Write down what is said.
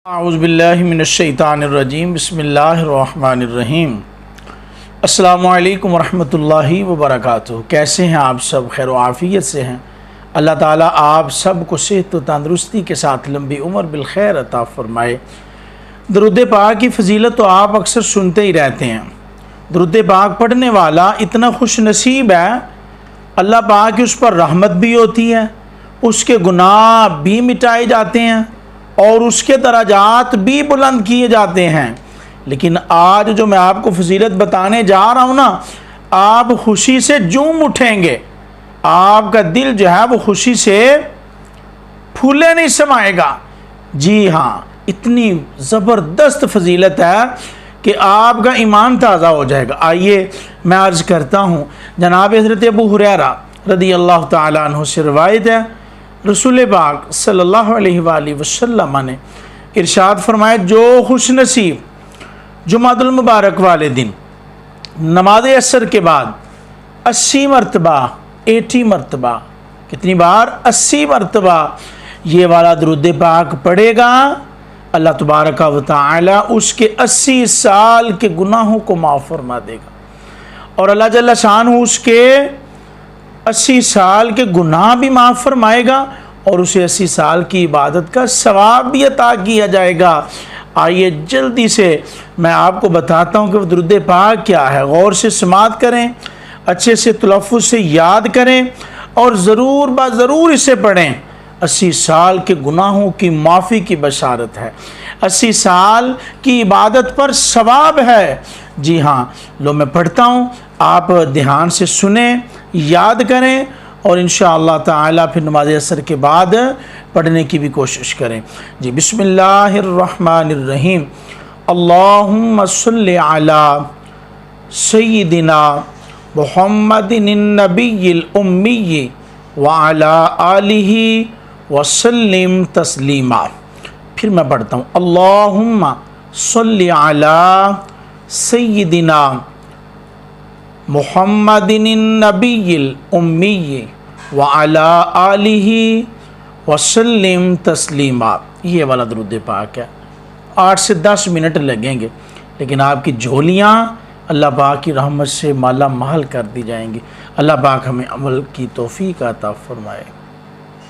اعوذ باللہ من الشیطان الرجیم بسم اللہ الرحمن الرحیم۔ السلام علیکم ورحمۃ اللہ وبرکاتہ۔ کیسے ہیں آپ سب؟ خیر و عافیت سے ہیں؟ اللہ تعالیٰ آپ سب کو صحت و تندرستی کے ساتھ لمبی عمر بالخیر عطا فرمائے۔ درود پاک کی فضیلت تو آپ اکثر سنتے ہی رہتے ہیں۔ درود پاک پڑھنے والا اتنا خوش نصیب ہے، اللہ پاک کی اس پر رحمت بھی ہوتی ہے، اس کے گناہ بھی مٹائے جاتے ہیں اور اس کے درجات بھی بلند کیے جاتے ہیں۔ لیکن آج جو میں آپ کو فضیلت بتانے جا رہا ہوں نا، آپ خوشی سے جھوم اٹھیں گے، آپ کا دل جو ہے وہ خوشی سے پھولے نہیں سمائے گا۔ جی ہاں، اتنی زبردست فضیلت ہے کہ آپ کا ایمان تازہ ہو جائے گا۔ آئیے میں عرض کرتا ہوں، جناب حضرت ابو ہریرہ رضی اللہ تعالیٰ عنہ سے روایت ہے، رسول پاک صلی اللہ علیہ وآلہ وسلم نے ارشاد فرمایا، جو خوش نصیب جمعہ المبارک والے دن نماز عصر کے بعد 80 مرتبہ 80 مرتبہ کتنی بار؟ 80 مرتبہ یہ والا درود پاک پڑھے گا، اللہ تبارک و تعالی اس کے 80 سال کے گناہوں کو معاف فرما دے گا، اور اللہ جل شانہ اس کے 80 سال کے گناہ بھی معاف فرمائے گا، اور اسے 80 سال کی عبادت کا ثواب بھی عطا کیا جائے گا۔ آئیے جلدی سے میں آپ کو بتاتا ہوں کہ وہ درود پاک کیا ہے۔ غور سے سماعت کریں، اچھے سے تلفظ سے یاد کریں اور ضرور ضرور اسے پڑھیں۔ 80 سال کے گناہوں کی معافی کی بشارت ہے، 80 سال کی عبادت پر ثواب ہے۔ جی ہاں، لو میں پڑھتا ہوں، آپ دھیان سے سنیں، یاد کریں، اور انشاءاللہ تعالی پھر نماز عصر کے بعد پڑھنے کی بھی کوشش کریں۔ جی بسم اللہ الرحمن الرحیم۔ اللہم صلی علی سیدنا محمد النبی الامی وعلی آلہ وسلم تسلیما۔ پھر میں پڑھتا ہوں، اللہم صلی علی سیدنا محمد النبی الامی وعلی آلہ وسلم تسلیما۔ یہ والا درود پاک ہے، 8 سے 10 منٹ لگیں گے، لیکن آپ کی جھولیاں اللہ پاک کی رحمت سے مالا مال کر دی جائیں گی۔ اللہ پاک ہمیں عمل کی توفیق عطا فرمائے۔